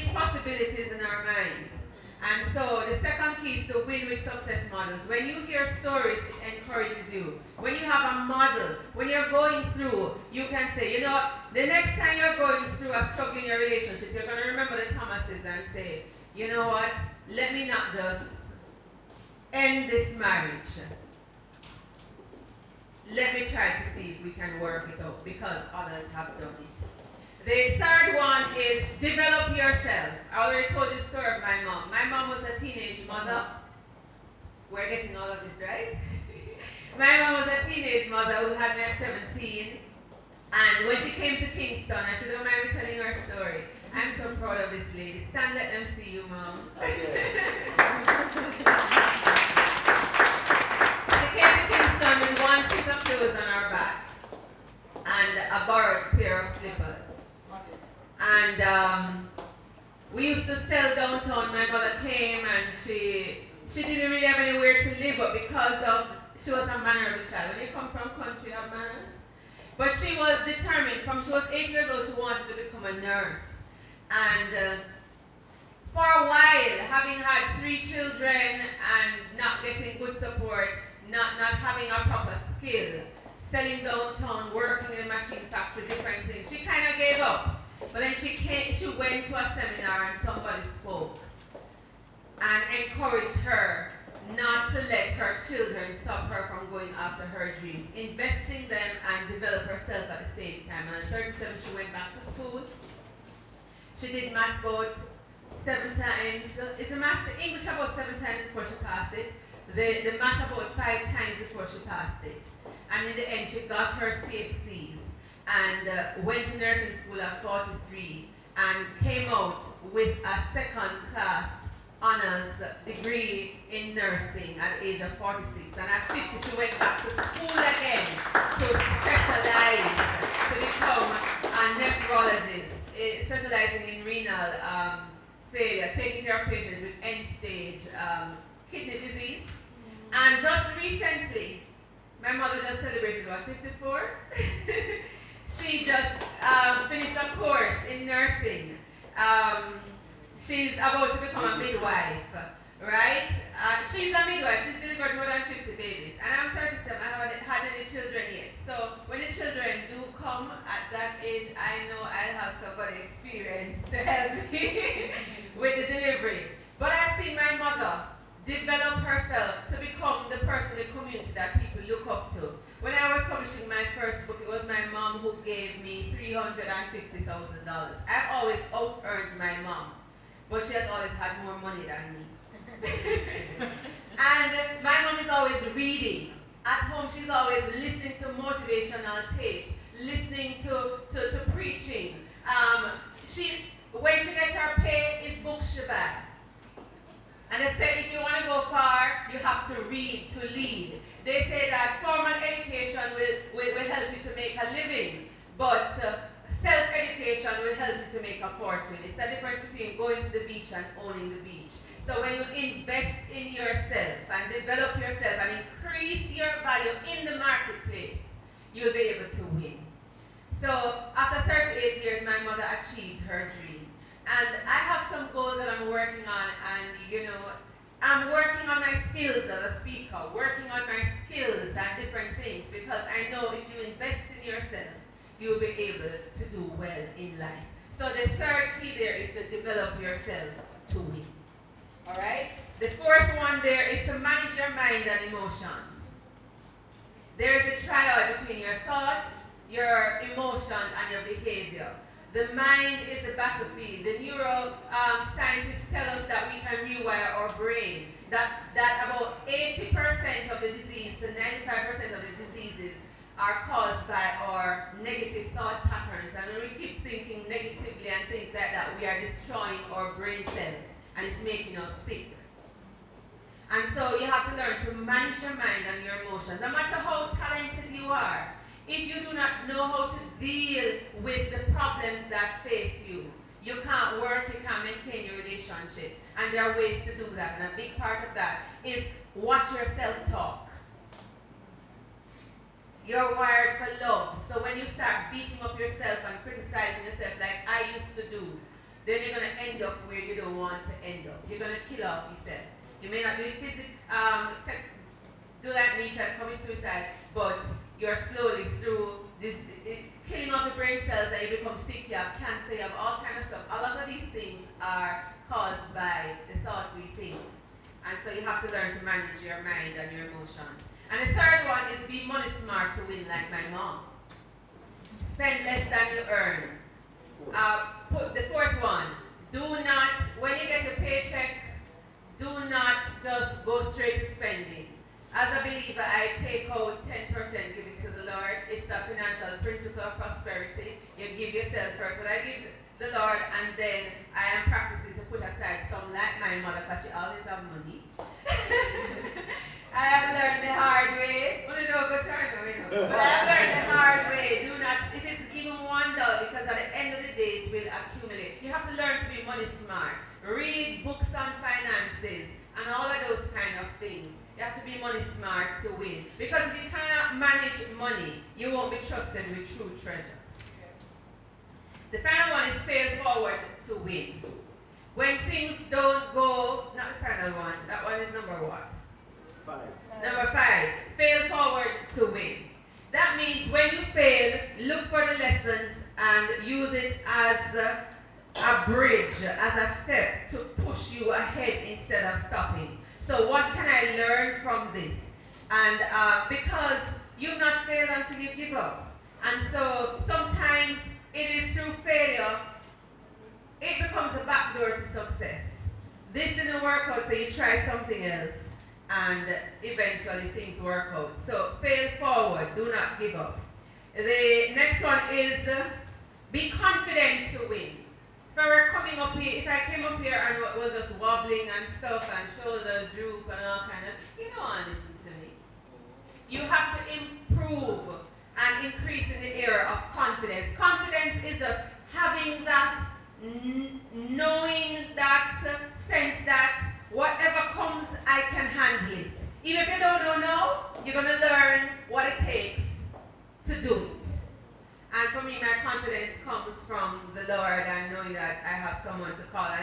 sees possibilities in our minds. And so the second key is to win with success models. When you hear stories, it encourages you. When you have a model, when you're going through, you can say, you know, the next time you're going through a struggle in your relationship, you're going to remember the Thomases and say, you know what, let me not just end this marriage. Let me try to see if we can work it out because others have done it. The third one is develop yourself. I already told you the story of my mom. My mom was a teenage mother. We're getting all of this, right? My mom was a teenage mother who had me at 17. And when she came to Kingston, and she don't mind me telling her story, I'm so proud of this lady. Stand, let them see you, Mom. She came to Kingston with one suit of clothes on her back and a borrowed pair of slippers. And we used to sell downtown. My mother came and she didn't really have anywhere to live, but because of, she was a mannerable child. When you come from country, you have manners. But she was determined. From she was 8 years old, she wanted to become a nurse. And for a while, having had 3 children and not getting good support, not having a proper skill, selling downtown, working in a machine factory, different things, she kind of gave up. But then she went to a seminar and somebody spoke and encouraged her not to let her children stop her from going after her dreams, investing them and develop herself at the same time. And at 37, she went back to school. She did maths about 7 times. It's a maths, English about 7 times before she passed it. The math about 5 times before she passed it. And in the end, she got her CFCs and went to nursing school at 43 and came out with a second-class honors degree in nursing at the age of 46. And at 50, she went back to school again to specialize, to become a nephrologist, specializing in renal failure, taking care of patients with end-stage kidney disease. And just recently, my mother just celebrated, what, 54? She just finished a course in nursing. She's about to become a midwife, right? She's a midwife. She's delivered more than 50 babies. And I'm 37. I haven't had any children yet. So when the children do come at that age, I know I'll have somebody experienced to help me with the delivery. But I've seen my mother develop herself to become the person in the community that people look up to. When I was publishing my first book, it was my mom who gave me $350,000. I've always out-earned my mom, but she has always had more money than me. And my mom is always reading. At home, she's always listening to motivational tapes, listening to preaching. When she gets her pay, it's books she buys. And they say if you want to go far, you have to read to lead. They say that formal education will help you to make a living, but self-education will help you to make a fortune. It's a difference between going to the beach and owning the beach. So when you invest in yourself and develop yourself and increase your value in the marketplace, you'll be able to win. So after 38 years, my mother achieved her dream. And I have some goals that I'm working on, and I'm working on my skills as a speaker, working on my skills and different things, because I know if you invest in yourself, you'll be able to do well in life. So the third key there is to develop yourself to win. All right? The fourth one there is to manage your mind and emotions. There is a triad between your thoughts, your emotion, and your behavior. The mind is the battlefield. The neuroscientists tell us that we can rewire our brain. That about 80% of the disease to 95% of the diseases are caused by our negative thought patterns. And when we keep thinking negatively and things like that, we are destroying our brain cells, and it's making us sick. And so you have to learn to manage your mind and your emotions. No matter how talented you are, if you do not know how to deal with the problems that face you, you can't work, you can't maintain your relationships. And there are ways to do that. And a big part of that is watch your self-talk. You're wired for love. So when you start beating up yourself and criticizing yourself like I used to do, then you're going to end up where you don't want to end up. You're going to kill off yourself. You may not do do like me, try to commit suicide, but you're slowly through this killing off the brain cells and you become sick, you have cancer, you have all kind of stuff. A lot of these things are caused by the thoughts we think. And so you have to learn to manage your mind and your emotions. And the third one is be money smart to win like my mom. Spend less than you earn. Put the fourth one, do not, when you get your paycheck, do not just go straight to spending. As a believer, I take out 10%, give it to the Lord. It's a financial principle of prosperity. You give yourself first. But I give the Lord, and then I am practicing to put aside some, like my mother, because she always have money. I have learned the hard way. But I have learned the hard way. Do not, if it's even $1, because at the end of the day, it will accumulate. You have to learn to be money smart. Read books on finances and all of those kind of things. You have to be money smart to win. Because if you cannot manage money, you won't be trusted with true treasures. The final one is fail forward to win. When things don't go, not the final one, that one is number what? 5. Number 5, fail forward to win. That means when you fail, look for the lessons and use it as a bridge, as a step to push you ahead instead of stopping. So what can I learn from this? And because you've not failed until you give up. And so sometimes it is through failure, it becomes a backdoor to success. This didn't work out, so you try something else, and eventually things work out. So fail forward, do not give up. The next one is be confident to win. If I were coming up here, if I came up here and was just wobbling and stuff and shoulders droop and all kind of, you don't want to listen to me. You have to improve and increase in the area of confidence. Confidence is just having that, knowing that sense that whatever comes, I can handle it. Even if you don't know now, you're going to learn what it takes to do it. And for me, my confidence comes from the Lord and knowing that I have someone to call